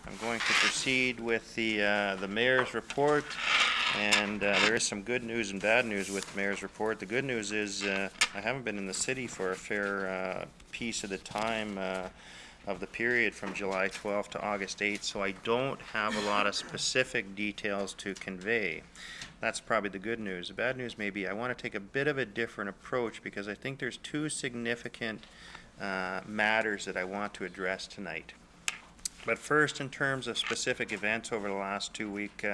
I'm going to proceed with the mayor's report, and there is some good news and bad news with the mayor's report. The good news is I haven't been in the city for a fair piece of the time of the period from July 12th to August 8th, so I don't have a lot of specific details to convey. That's probably the good news. The bad news may be I want to take a bit of a different approach because I think there's two significant matters that I want to address tonight. But first, in terms of specific events over the last 2 week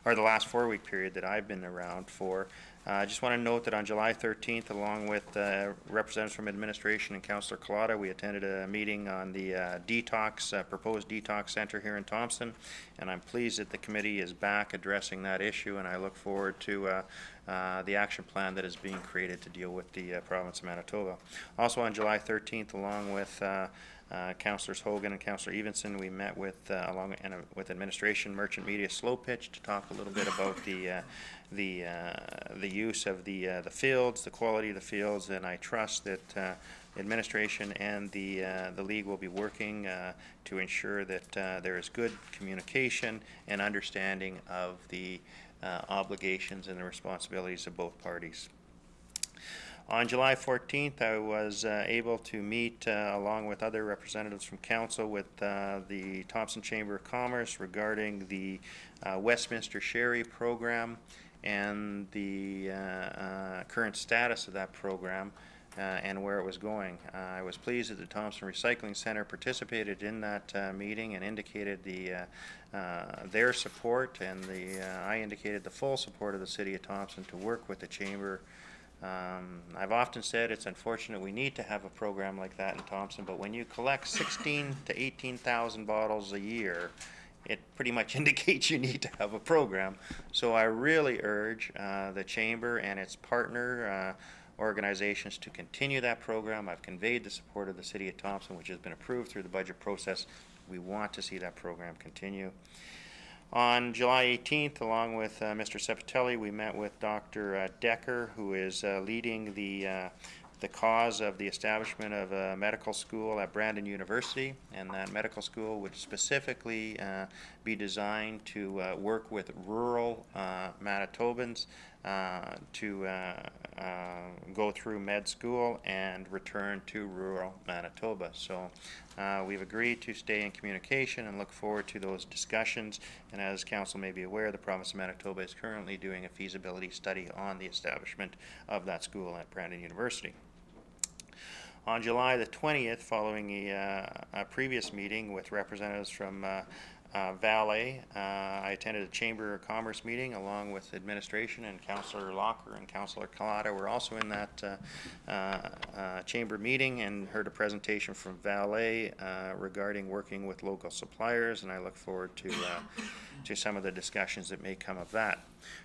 or the last 4 week period that I've been around for, I just want to note that on July 13th, along with representatives from administration and Councillor Collada, we attended a meeting on the proposed detox center here in Thompson, and I'm pleased that the committee is back addressing that issue, and I look forward to the action plan that is being created to deal with the province of Manitoba. Also on July 13th, along with Councillors Hogan and Councillor Evenson, we met with with administration, Merchant Media, Slow Pitch, to talk a little bit about the use of the fields, the quality of the fields, and I trust that administration and the league will be working to ensure that there is good communication and understanding of the obligations and the responsibilities of both parties. On July 14th, I was able to meet, along with other representatives from Council, with the Thompson Chamber of Commerce regarding the Westminster Sherry program and the current status of that program and where it was going. I was pleased that the Thompson Recycling Centre participated in that meeting and indicated their support, and I indicated the full support of the City of Thompson to work with the Chamber. I've often said it's unfortunate we need to have a program like that in Thompson, but when you collect 16 to 18,000 bottles a year, it pretty much indicates you need to have a program. So I really urge the Chamber and its partner organizations to continue that program. I've conveyed the support of the City of Thompson, which has been approved through the budget process. We want to see that program continue. On July 18th, along with Mr. Sepatelli, we met with Dr. Decker, who is leading the cause of the establishment of a medical school at Brandon University, and that medical school would specifically be designed to work with rural Manitobans to go through med school and return to rural Manitoba. So we've agreed to stay in communication and look forward to those discussions, and as Council may be aware, the province of Manitoba is currently doing a feasibility study on the establishment of that school at Brandon University. On July the 20th, following a previous meeting with representatives from Valley, I attended a Chamber of Commerce meeting along with administration, and Councillor Locker and Councillor Collada were also in that Chamber meeting, and heard a presentation from Valley regarding working with local suppliers, and I look forward to some of the discussions that may come of that.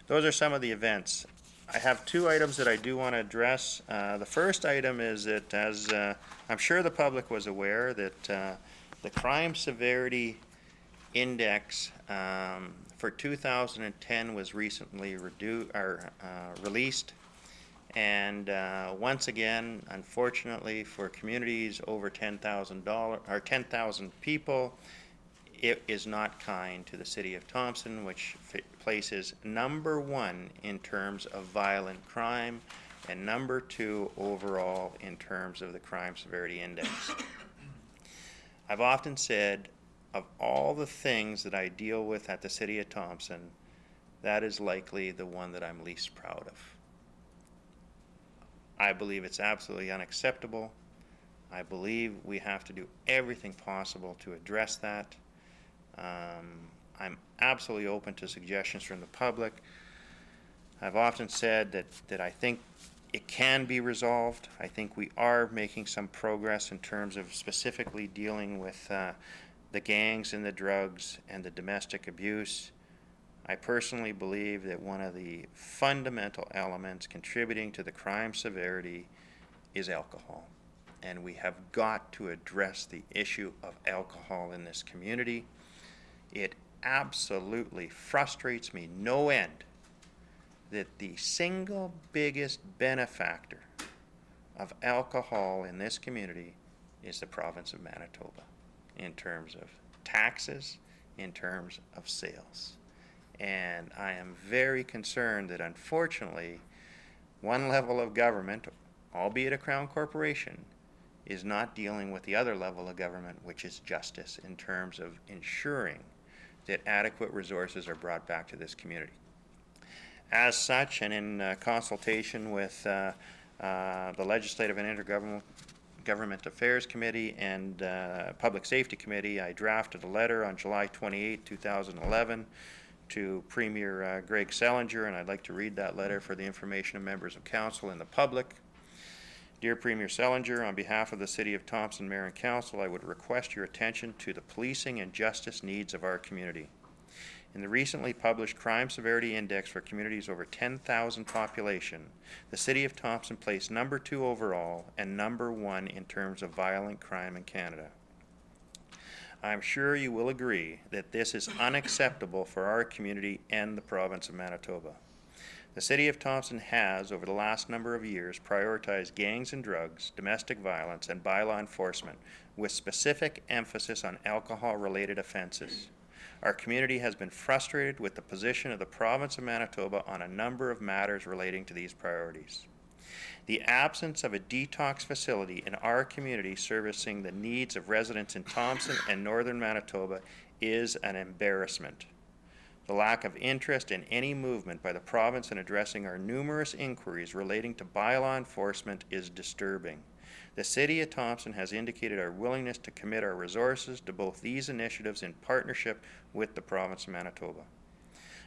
Those are some of the events. I have two items that I do want to address. The first item is that, as I'm sure the public was aware, that the crime severity index for 2010 was recently released, and once again, unfortunately, for communities over 10,000 people, it is not kind to the City of Thompson, which places #1 in terms of violent crime and #2 overall in terms of the crime severity index. I've often said, of all the things that I deal with at the City of Thompson, that is likely the one that I'm least proud of. I believe it's absolutely unacceptable. I believe we have to do everything possible to address that. I'm absolutely open to suggestions from the public. I've often said that I think it can be resolved. I think we are making some progress in terms of specifically dealing with the gangs and the drugs and the domestic abuse. I personally believe that one of the fundamental elements contributing to the crime severity is alcohol, and we have got to address the issue of alcohol in this community. It absolutely frustrates me no end that the single biggest benefactor of alcohol in this community is the province of Manitoba, in terms of taxes, in terms of sales. And I am very concerned that unfortunately one level of government, albeit a crown corporation, is not dealing with the other level of government, which is justice, in terms of ensuring that adequate resources are brought back to this community. As such, and in consultation with the Legislative and Intergovernment Affairs Committee and Public Safety Committee, I drafted a letter on July 28, 2011 to Premier Greg Selinger, and I'd like to read that letter for the information of members of Council and the public. Dear Premier Selinger, on behalf of the City of Thompson Mayor and Council, I would request your attention to the policing and justice needs of our community. In the recently published Crime Severity Index for communities over 10,000 population, the City of Thompson placed number 2 overall and number 1 in terms of violent crime in Canada. I'm sure you will agree that this is unacceptable for our community and the province of Manitoba. The City of Thompson has, over the last number of years, prioritized gangs and drugs, domestic violence, and bylaw enforcement, with specific emphasis on alcohol-related offenses. Our community has been frustrated with the position of the province of Manitoba on a number of matters relating to these priorities. The absence of a detox facility in our community servicing the needs of residents in Thompson and northern Manitoba is an embarrassment. The lack of interest in any movement by the province in addressing our numerous inquiries relating to bylaw enforcement is disturbing. The City of Thompson has indicated our willingness to commit our resources to both these initiatives in partnership with the province of Manitoba.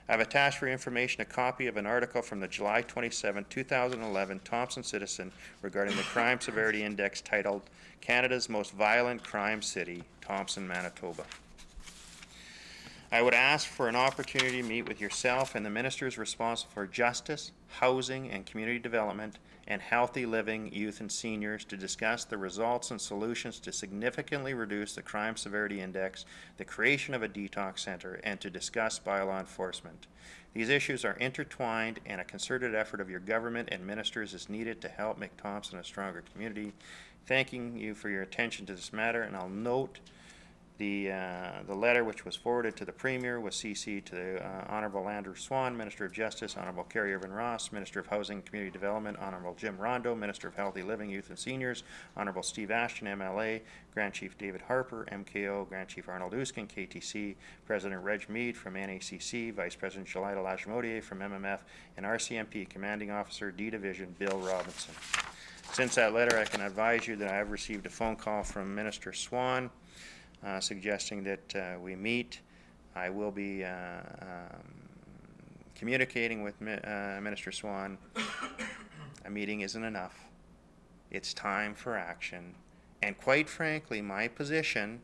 I have attached for your information a copy of an article from the July 27, 2011 Thompson Citizen regarding the Crime Severity Index titled Canada's Most Violent Crime City, Thompson, Manitoba. I would ask for an opportunity to meet with yourself and the ministers responsible for justice, housing and community development, and healthy living, youth and seniors to discuss the results and solutions to significantly reduce the Crime Severity Index, the creation of a detox center, and to discuss bylaw enforcement. These issues are intertwined, and a concerted effort of your government and ministers is needed to help make Thompson a stronger community. Thanking you for your attention to this matter, and I'll note the letter which was forwarded to the Premier was CC'd to the Honourable Andrew Swan, Minister of Justice, Honourable Carrie Irvin Ross, Minister of Housing and Community Development, Honourable Jim Rondo, Minister of Healthy Living, Youth and Seniors, Honourable Steve Ashton, MLA, Grand Chief David Harper, MKO, Grand Chief Arnold Uskin, KTC, President Reg Mead from NACC, Vice President Shalida Lachemodier from MMF, and RCMP Commanding Officer D Division Bill Robinson. Since that letter, I can advise you that I have received a phone call from Minister Swan suggesting that we meet. I will be communicating with Minister Swan. A meeting isn't enough. It's time for action. And quite frankly, my position,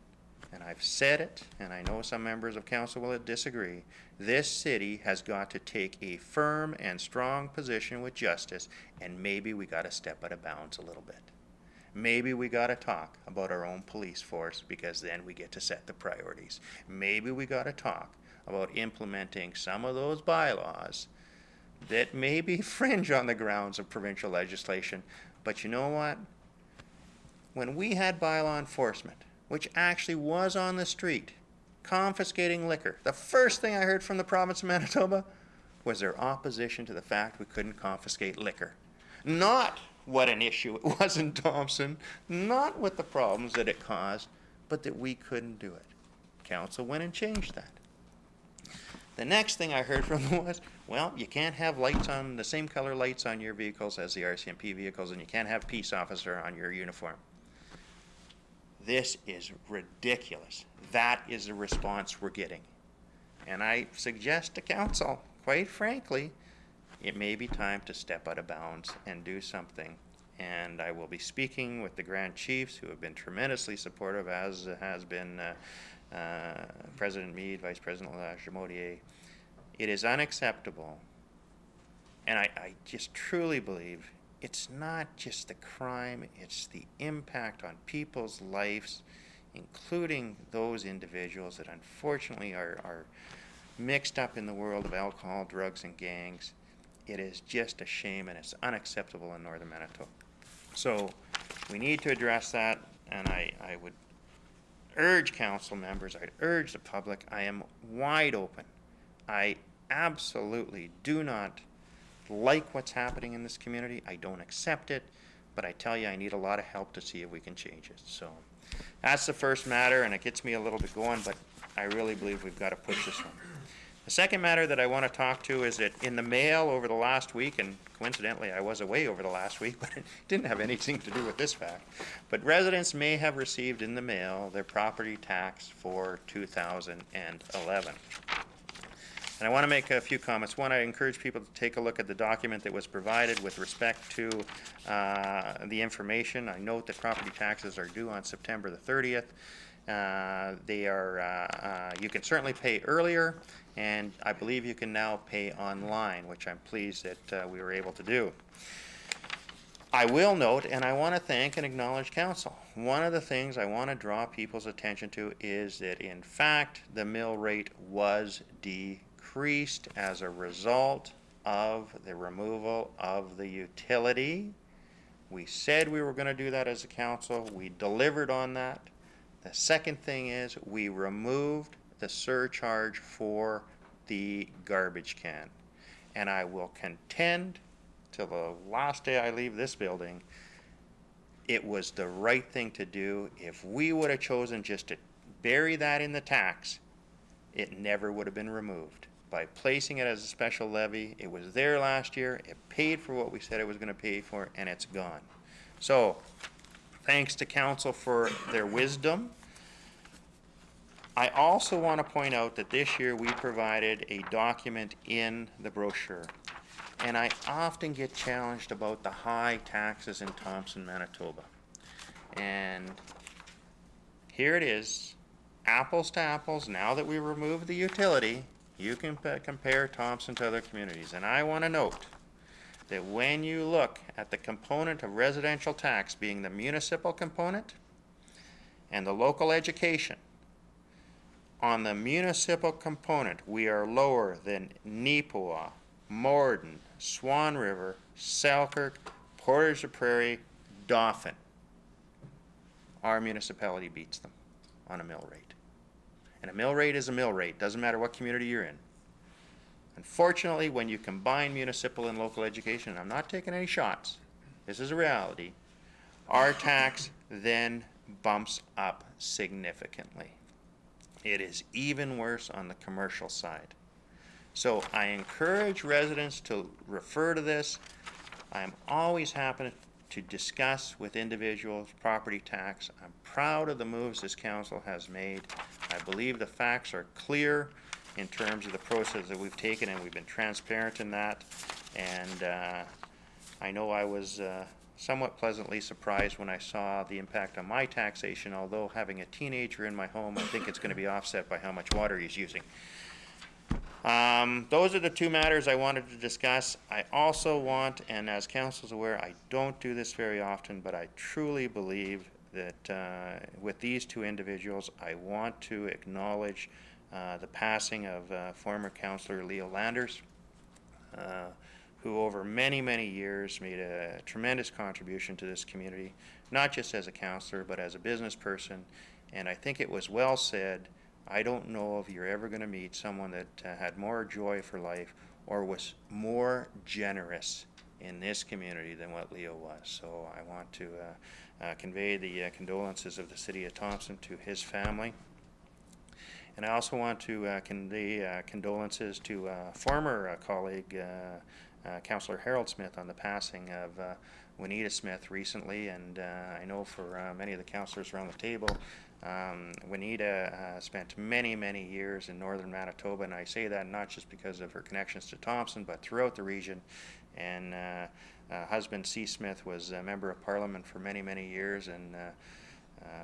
and I've said it, and I know some members of council will disagree, this city has got to take a firm and strong position with justice, and maybe we got to step out of bounds a little bit. Maybe we got to talk about our own police force, because then we get to set the priorities. Maybe we got to talk about implementing some of those bylaws that maybe fringe on the grounds of provincial legislation. But you know what? When we had bylaw enforcement, which actually was on the street, confiscating liquor, the first thing I heard from the province of Manitoba was their opposition to the fact we couldn't confiscate liquor. Not what an issue it was in Thompson, not what the problems that it caused, but that we couldn't do it. Council went and changed that. The next thing I heard from them was, well, you can't have lights on, the same color lights on your vehicles as the RCMP vehicles, and you can't have peace officer on your uniform. This is ridiculous. That is the response we're getting. And I suggest to council, quite frankly, it may be time to step out of bounds and do something. And I will be speaking with the Grand Chiefs, who have been tremendously supportive, as has been President Mead, Vice President Lachemodier. It is unacceptable. And I just truly believe it's not just the crime, it's the impact on people's lives, including those individuals that unfortunately are mixed up in the world of alcohol, drugs, and gangs. It is just a shame, and it's unacceptable in northern Manitoba. So we need to address that, and I would urge council members, I'd urge the public, I am wide open. I absolutely do not like what's happening in this community. I don't accept it, but I tell you, I need a lot of help to see if we can change it. So that's the first matter, and it gets me a little bit going, but I really believe we've got to push this one. The second matter that I want to talk to is that in the mail over the last week, and coincidentally I was away over the last week, but it didn't have anything to do with this fact, but residents may have received in the mail their property tax for 2011. And I want to make a few comments. One, I encourage people to take a look at the document that was provided with respect to the information. I note that property taxes are due on September the 30th. They are, you can certainly pay earlier, and I believe you can now pay online, which I'm pleased that we were able to do. I will note, and I want to thank and acknowledge council. One of the things I want to draw people's attention to is that, in fact, the mill rate was decreased as a result of the removal of the utility. We said we were going to do that as a council. We delivered on that. The second thing is we removed the surcharge for the garbage can. And I will contend till the last day I leave this building, it was the right thing to do. If we would have chosen just to bury that in the tax, it never would have been removed. By placing it as a special levy, it was there last year, it paid for what we said it was going to pay for, and it's gone. So, thanks to council for their wisdom. I also want to point out that this year we provided a document in the brochure. And I often get challenged about the high taxes in Thompson, Manitoba. And here it is, apples to apples. Now that we removed the utility, you can compare Thompson to other communities. And I want to note that when you look at the component of residential tax being the municipal component and the local education, on the municipal component, we are lower than Neepawa, Morden, Swan River, Selkirk, Portage la Prairie, Dauphin. Our municipality beats them on a mill rate. And a mill rate is a mill rate, doesn't matter what community you're in. Unfortunately, when you combine municipal and local education, and I'm not taking any shots, this is a reality, our tax then bumps up significantly. It is even worse on the commercial side. So I encourage residents to refer to this. I'm always happy to discuss with individuals property tax. I'm proud of the moves this council has made. I believe the facts are clear in terms of the process that we've taken, and we've been transparent in that. And I know I was somewhat pleasantly surprised when I saw the impact on my taxation, although having a teenager in my home, I think it's going to be offset by how much water he's using. Those are the two matters I wanted to discuss. I also want, and as council's aware, I don't do this very often, but I truly believe that with these two individuals, I want to acknowledge the passing of former councillor Leo Landers, who over many, many years made a tremendous contribution to this community, not just as a councillor, but as a business person. And I think it was well said, I don't know if you're ever going to meet someone that had more joy for life or was more generous in this community than what Leo was. So I want to convey the condolences of the city of Thompson to his family. And I also want to convey condolences to former colleague, Councillor Harold Smith, on the passing of Juanita Smith recently. And I know for many of the councillors around the table, Juanita spent many, many years in northern Manitoba, and I say that not just because of her connections to Thompson, but throughout the region. And husband C. Smith was a member of Parliament for many, many years, and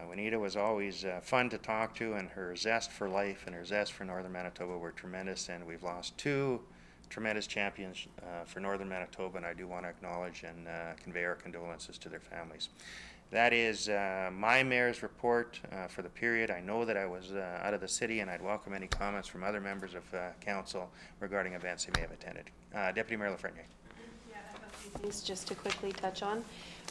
Juanita was always fun to talk to, and her zest for life and her zest for northern Manitoba were tremendous, and we've lost two tremendous champions for northern Manitoba, and I do want to acknowledge and convey our condolences to their families. That is my mayor's report for the period. I know that I was out of the city, and I'd welcome any comments from other members of council regarding events they may have attended. Deputy Mayor Lafreniere. Yeah, I have a Things just to quickly touch on.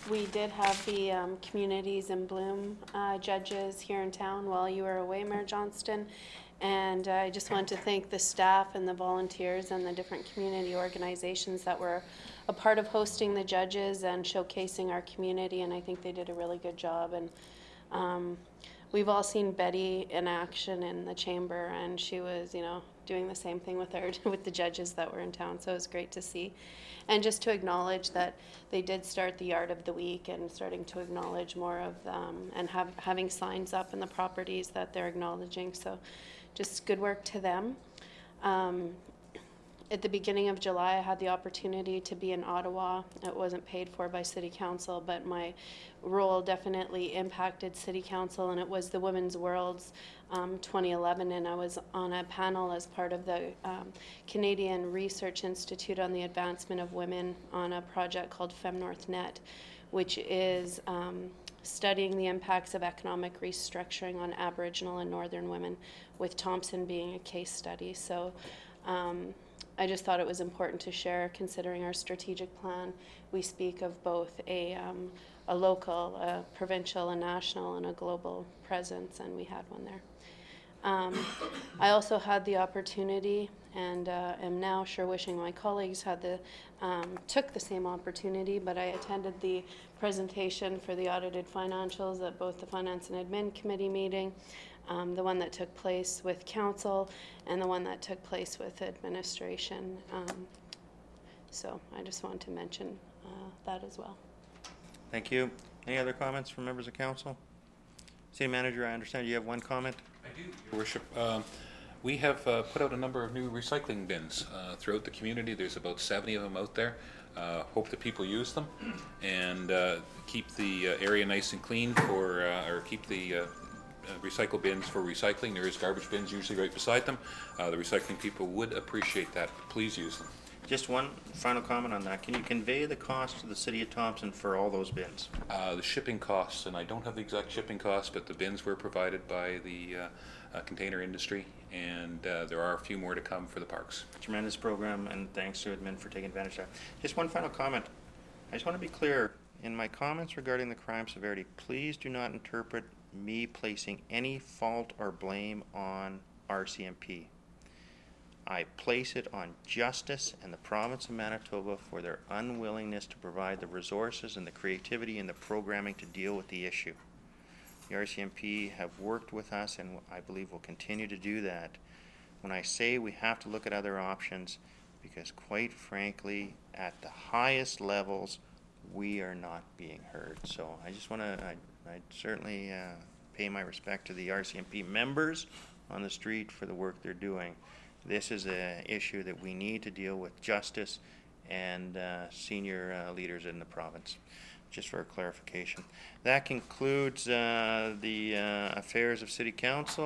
We did have the Communities in Bloom judges here in town while you were away, Mayor Johnston. And I just want to thank the staff and the volunteers and the different community organizations that were a part of hosting the judges and showcasing our community. And I think they did a really good job. And we've all seen Betty in action in the chamber, and she was, doing the same thing with with the judges that were in town. So it was great to see. And just to acknowledge that they did start the Yard of the Week and starting to acknowledge more of them and having signs up in the properties that they're acknowledging. So just good work to them. At the beginning of July, I had the opportunity to be in Ottawa. It wasn't paid for by City Council, but my role definitely impacted City Council, and it was the Women's Worlds 2011, and I was on a panel as part of the Canadian Research Institute on the Advancement of Women on a project called FemNorthNet, which is studying the impacts of economic restructuring on Aboriginal and Northern women, with Thompson being a case study. So I just thought it was important to share, considering our strategic plan. We speak of both a local, a provincial, a national, and a global presence, and we had one there. I also had the opportunity, and am now sure wishing my colleagues had took the same opportunity, but I attended the presentation for the audited financials at both the Finance and Admin Committee meeting, the one that took place with Council, and the one that took place with Administration. So I just wanted to mention that as well. Thank you. Any other comments from members of Council? City Manager, I understand you have one comment. I do, Your Worship. We have put out a number of new recycling bins throughout the community. There's about 70 of them out there. Hope that people use them and keep the area nice and clean for, or keep the recycle bins for recycling. There is garbage bins usually right beside them. The recycling people would appreciate that. Please use them. Just one final comment on that. Can you convey the cost to the City of Thompson for all those bins? The shipping costs, and I don't have the exact shipping costs, but the bins were provided by the container industry, and there are a few more to come for the parks. Tremendous program, and thanks to admin for taking advantage of that. Just one final comment. I just want to be clear. In my comments regarding the crime severity, please do not interpret me placing any fault or blame on RCMP. I place it on justice and the province of Manitoba for their unwillingness to provide the resources and the creativity and the programming to deal with the issue. The RCMP have worked with us, and I believe will continue to do that. When I say we have to look at other options, because quite frankly, at the highest levels, we are not being heard. So I just want to, I certainly pay my respect to the RCMP members on the street for the work they're doing. This is an issue that we need to deal with justice and senior leaders in the province, just for a clarification. That concludes the affairs of City Council.